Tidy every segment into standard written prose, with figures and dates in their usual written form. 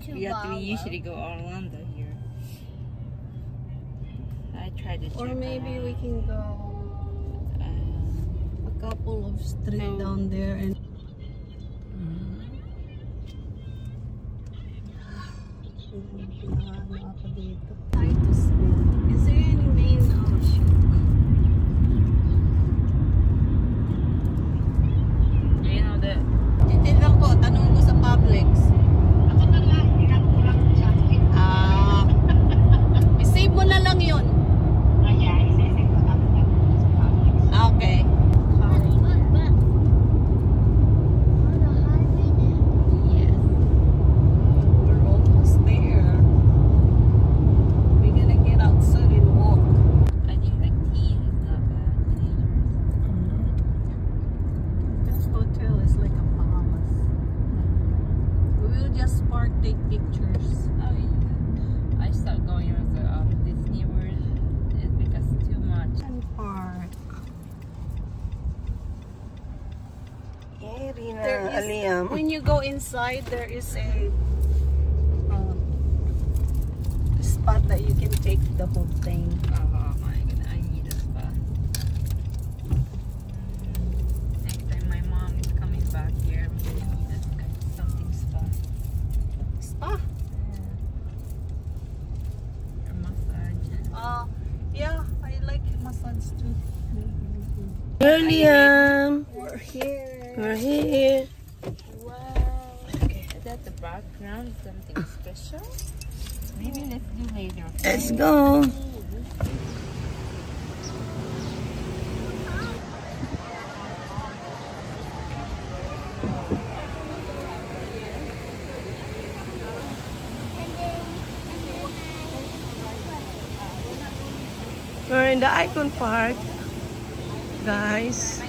We usually go Orlando here. I tried to check. Or maybe we can go a couple of streets down there and. Is there any main shop? Do you know that? Titignan ko, tanong ko sa Publix. Ako na lang, pinagkulang sa akin. I-save mo na lang yun. Kaya, isisip ko namin sa Publix. Okay. Yes. We're almost there. We're gonna get outside and walk. I think like tea is not bad. This hotel is like a palace. We will just park, take pictures. Oh yeah. I stopped going to Disney World because too much. And park. Hey, Rina, There is, Aliam. when you go inside, there is a spot that you can take the whole thing. Oh my god, I need a spa. Next time my mom is coming back here, I'm gonna need something spa. Spa? Or massage. Yeah, I like massage too. Here, Liam. We're here. We're here. Wow. Is that the background? Something special? Maybe let's do later. Let's go. We're in the Icon Park, guys.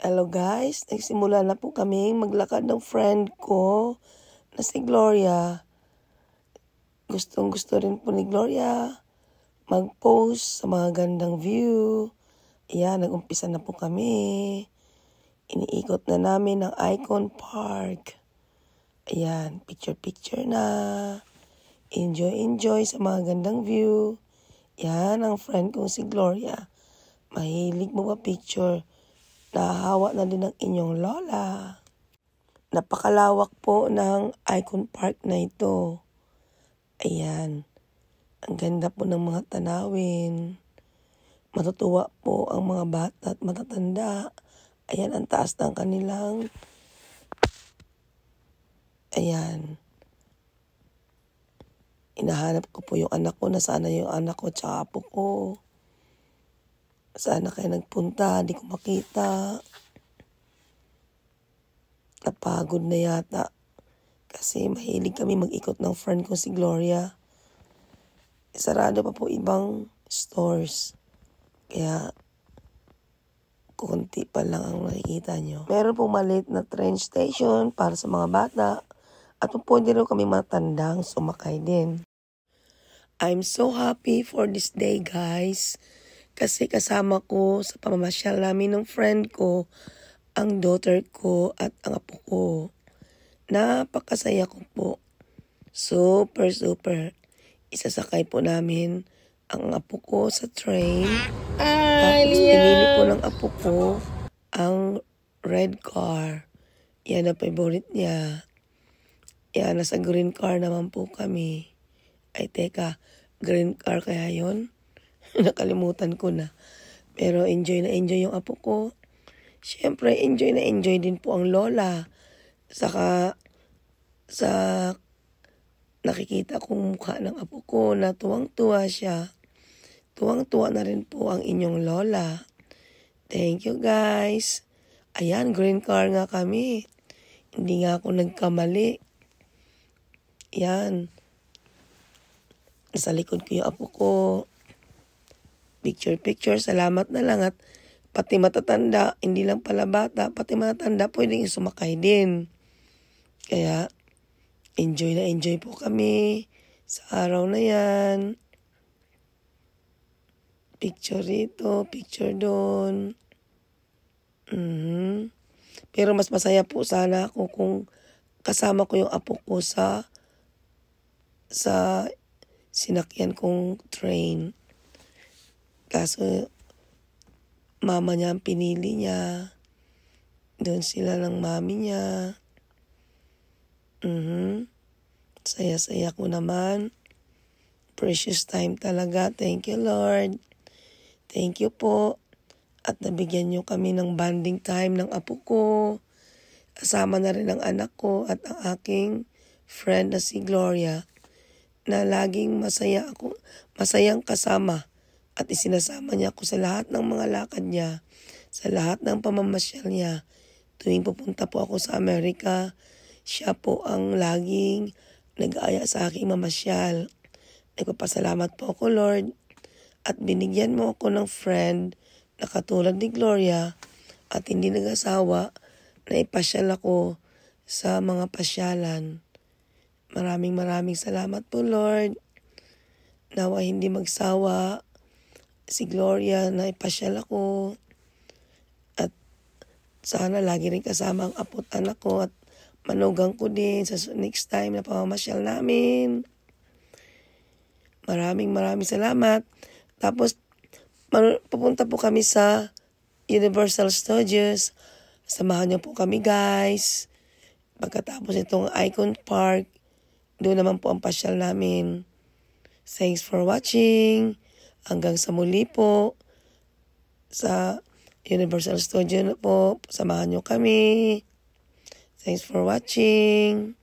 Hello guys, nagsimula na po kami maglakad ng friend ko na si Gloria. Gustong gusto rin po ni Gloria mag-post sa mga gandang view. Ayan, nag-umpisa na po kami. Iniikot na namin ang Icon Park. Ayan, picture-picture na. Enjoy sa mga gandang view. Yan ang friend kong si Gloria. Mahilig mo ba picture? Nahahawa na din ng inyong lola. Napakalawak po ng Icon Park na ito. Ayan. Ang ganda po ng mga tanawin. Matutuwa po ang mga bata at matatanda. Ayan, ang taas ng kanilang. Ayan. Inahanap ko po yung anak ko. Nasaan na yung anak ko tsaka apo ko. Sana kayo nagpunta, di ko makita. Napagod na yata. Kasi mahilig kami mag-ikot ng friend ko si Gloria. sarado pa po ibang stores. Kaya, kunti pa lang ang nakikita nyo. Meron pong maliit na train station para sa mga bata. At pwede rin kami matandang sumakay din. I'm so happy for this day, guys. Kasi kasama ko sa pamamasyal namin ng friend ko, ang daughter ko at ang apo ko. Napakasaya ko po. Super, super. Isasakay po namin ang apo ko sa train. Tapos pinili po ng apo ko ang red car. Yan ang favorite niya. Yan, nasa green car naman po kami. Ay, teka, green car kaya yon? Nakalimutan ko na. Pero enjoy na enjoy yung apo ko. Siyempre, enjoy na enjoy din po ang lola. Saka, sa nakikita kong mukha ng apo ko na tuwang-tuwa siya. Tuwang-tuwa na rin po ang inyong lola. Thank you, guys. Ayan, green car nga kami. Hindi nga ako nagkamali. Yan. Nasa likod ko yung apo ko. Picture. Salamat na lang at pati matatanda, hindi lang pala bata, pati matatanda pwedeng sumakay din. Kaya, enjoy na enjoy po kami sa araw na yan. Picture rito, picture doon. Pero mas masaya po sana ako kung kasama ko yung apo ko sa sinakyan kong train. Kaso, mama niya ang pinili niya. Doon sila ng mami niya. Saya-saya ko naman. Precious time talaga. Thank you, Lord. Thank you po. At nabigyan niyo kami ng bonding time ng apo ko. Kasama na rin ang anak ko at ang aking friend na si Gloria. Na laging masayang kasama. At isinasama niya ako sa lahat ng mga lakad niya, sa lahat ng pamamasyal niya. Tuwing pupunta po ako sa Amerika, siya po ang laging nag-aaya sa aking mamasyal. Nagpapasalamat po ako, Lord. At binigyan mo ako ng friend na katulad ni Gloria at hindi nag-asawa na ipasyal ako sa mga pasyalan. Maraming salamat po, Lord. Nawa hindi magsawa si Gloria na ipasyal ako. At sana lagi rin kasama ang apo at anak ko at manugang ko din sa next time na pamamasyal namin. Maraming salamat. Tapos, pupunta po kami sa Universal Studios. Samahan niyo po kami, guys. Pagkatapos itong Icon Park, doon naman po ang pasyal namin. Thanks for watching. Hanggang sa muli po sa Universal Studio na po. Samahan nyo kami. Thanks for watching.